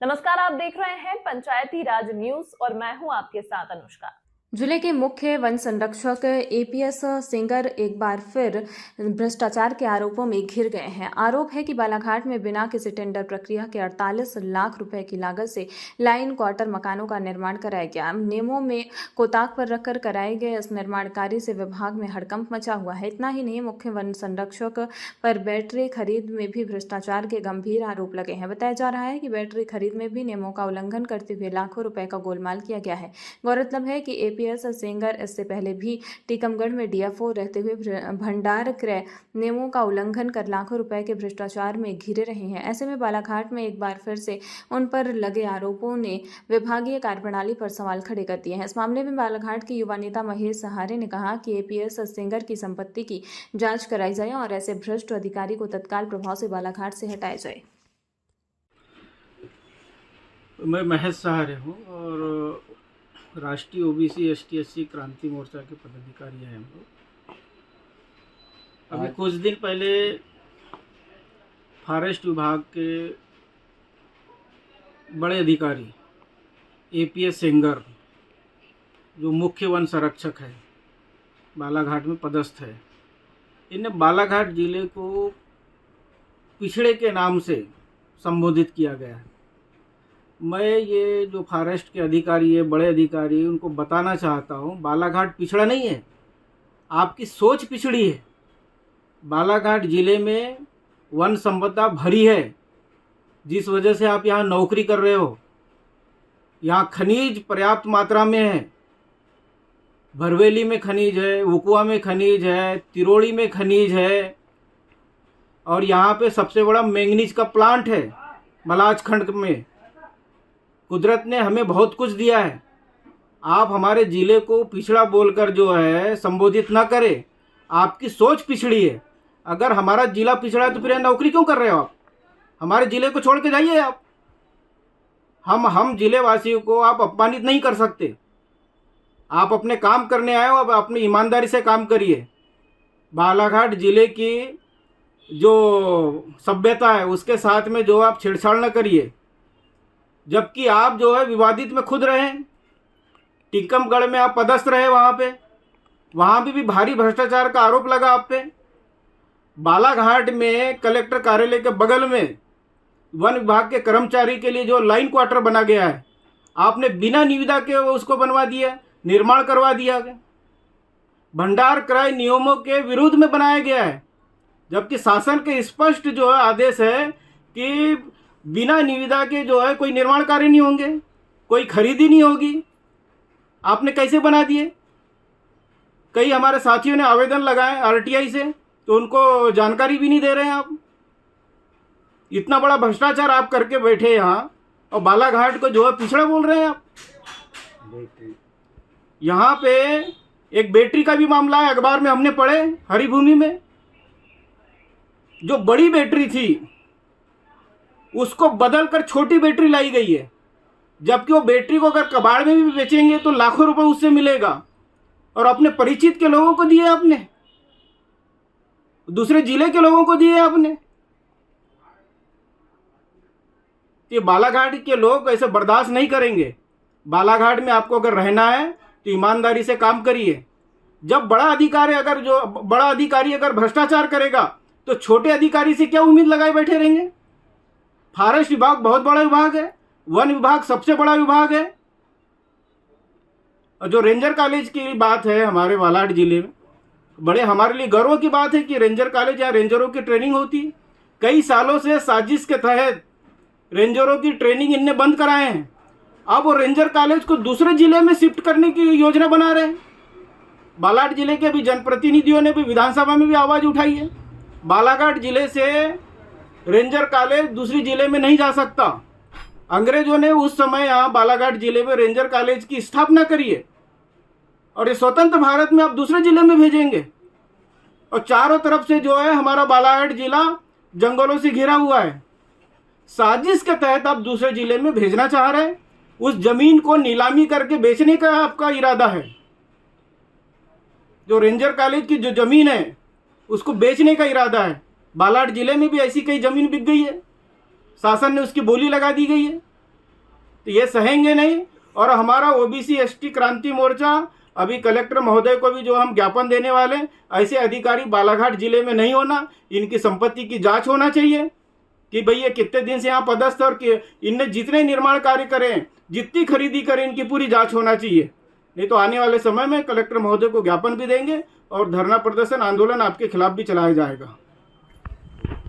नमस्कार, आप देख रहे हैं पंचायती राज न्यूज और मैं हूं आपके साथ अनुष्का। जिले के मुख्य वन संरक्षक एपीएस सिंगर एक बार फिर भ्रष्टाचार के आरोपों में घिर गए हैं। आरोप है कि बालाघाट में बिना किसी टेंडर प्रक्रिया के 48 लाख रुपए की लागत से लाइन क्वार्टर मकानों का निर्माण कराया गया। नियमों में कोताक पर रखकर कराए गए इस निर्माण कार्य से विभाग में हड़कंप मचा हुआ है। इतना ही नहीं, मुख्य वन संरक्षक पर बैटरी खरीद में भी भ्रष्टाचार के गंभीर आरोप लगे हैं। बताया जा रहा है कि बैटरी खरीद में भी नियमों का उल्लंघन करते हुए लाखों रुपए का गोलमाल किया गया है। गौरतलब है कि एपीएस सिंगर इससे पहले भी टीकमगढ़ में डीएफओ रहते हुए भंडार क्रय नियमों का उल्लंघन कर लाखों रुपए के भ्रष्टाचार में घिरे रहे हैं। ऐसे में बालाघाट में एक बार फिर से उन पर लगे आरोपों ने विभागीय कार्यप्रणाली पर सवाल खड़े कर दिए हैं। इस मामले में बालाघाट के युवा नेता महेश सहारे ने कहा कि एपीएस सिंगर की संपत्ति की जांच कराई जाए और ऐसे भ्रष्ट अधिकारी को तत्काल प्रभाव से बालाघाट से हटाया जाए। मैं महेश सहारे हूँ और राष्ट्रीय ओबीसी एसटी एससी क्रांति मोर्चा के पदाधिकारी हैं हम लोग। अभी कुछ दिन पहले फॉरेस्ट विभाग के बड़े अधिकारी एपीएस सिंगर, जो मुख्य वन संरक्षक है, बालाघाट में पदस्थ है, इन्हें बालाघाट जिले को पिछड़े के नाम से संबोधित किया गया है। मैं ये जो फॉरेस्ट के अधिकारी है, बड़े अधिकारी, उनको बताना चाहता हूँ, बालाघाट पिछड़ा नहीं है, आपकी सोच पिछड़ी है। बालाघाट ज़िले में वन संपदा भरी है, जिस वजह से आप यहाँ नौकरी कर रहे हो। यहाँ खनिज पर्याप्त मात्रा में है, भरवेली में खनिज है, उकुआ में खनिज है, तिरोड़ी में खनिज है, और यहाँ पे सबसे बड़ा मैंगनीज का प्लांट है मलाज खंड में। कुदरत ने हमें बहुत कुछ दिया है। आप हमारे ज़िले को पिछड़ा बोलकर जो है संबोधित ना करें, आपकी सोच पिछड़ी है। अगर हमारा ज़िला पिछड़ा है तो फिर नौकरी क्यों कर रहे हो आप? हमारे ज़िले को छोड़ के जाइए आप। हम ज़िले वासियों को आप अपमानित नहीं कर सकते। आप अपने काम करने आए हो, आप अपनी ईमानदारी से काम करिए। बालाघाट ज़िले की जो सभ्यता है उसके साथ में जो आप छेड़छाड़ न करिए, जबकि आप जो है विवादित में खुद रहे। टीकमगढ़ में आप पदस्थ रहे, वहाँ भी भारी भ्रष्टाचार का आरोप लगा आप पे। बालाघाट में कलेक्टर कार्यालय के बगल में वन विभाग के कर्मचारी के लिए जो लाइन क्वार्टर बना गया है, आपने बिना निविदा के उसको बनवा दिया, निर्माण करवा दिया गया। भंडार क्रय नियमों के विरुद्ध में बनाया गया है, जबकि शासन के स्पष्ट जो है आदेश है कि बिना निविदा के जो है कोई निर्माण कार्य नहीं होंगे, कोई खरीदी नहीं होगी। आपने कैसे बना दिए? कई हमारे साथियों ने आवेदन लगाए आरटीआई से, तो उनको जानकारी भी नहीं दे रहे हैं आप। इतना बड़ा भ्रष्टाचार आप करके बैठे यहाँ, और बालाघाट को जो है पिछड़ा बोल रहे हैं आप। यहाँ पे एक बैटरी का भी मामला है, अखबार में हमने पढ़े, हरिभूमि में जो बड़ी बैटरी थी उसको बदलकर छोटी बैटरी लाई गई है, जबकि वो बैटरी को अगर कबाड़ में भी बेचेंगे तो लाखों रुपए उससे मिलेगा। और अपने परिचित के लोगों को दिए आपने, दूसरे जिले के लोगों को दिए आपने। ये बालाघाट के लोग ऐसे बर्दाश्त नहीं करेंगे। बालाघाट में आपको अगर रहना है तो ईमानदारी से काम करिए। जब बड़ा अधिकारी अगर भ्रष्टाचार करेगा तो छोटे अधिकारी से क्या उम्मीद लगाए बैठे रहेंगे? फॉरेस्ट विभाग बहुत बड़ा विभाग है, वन विभाग सबसे बड़ा विभाग है। और जो रेंजर कॉलेज की बात है हमारे बालाघाट जिले में, बड़े हमारे लिए गर्व की बात है कि रेंजर कॉलेज या रेंजरों की ट्रेनिंग होती है। कई सालों से साजिश के तहत रेंजरों की ट्रेनिंग इनने बंद कराए हैं। अब वो रेंजर कॉलेज को दूसरे जिले में शिफ्ट करने की योजना बना रहे हैं। बालाघाट जिले के भी जनप्रतिनिधियों ने भी विधानसभा में भी आवाज़ उठाई है। बालाघाट जिले से रेंजर कॉलेज दूसरी जिले में नहीं जा सकता। अंग्रेजों ने उस समय यहाँ बालाघाट जिले में रेंजर कॉलेज की स्थापना करी है, और ये स्वतंत्र भारत में आप दूसरे जिले में भेजेंगे। और चारों तरफ से जो है हमारा बालाघाट जिला जंगलों से घिरा हुआ है। साजिश के तहत आप दूसरे जिले में भेजना चाह रहे हैं। उस जमीन को नीलामी करके बेचने का आपका इरादा है। जो रेंजर कॉलेज की जो जमीन है उसको बेचने का इरादा है। बालाघाट जिले में भी ऐसी कई जमीन बिक गई है, शासन ने उसकी बोली लगा दी गई है। तो ये सहेंगे नहीं। और हमारा ओबीसी एसटी क्रांति मोर्चा अभी कलेक्टर महोदय को भी जो हम ज्ञापन देने वाले, ऐसे अधिकारी बालाघाट जिले में नहीं होना, इनकी संपत्ति की जांच होना चाहिए कि भाई ये कितने दिन से यहाँ पदस्थ और इनने जितने निर्माण कार्य करें, जितनी खरीदी करें, इनकी पूरी जांच होना चाहिए। नहीं तो आने वाले समय में कलेक्टर महोदय को ज्ञापन भी देंगे और धरना प्रदर्शन आंदोलन आपके खिलाफ भी चलाया जाएगा।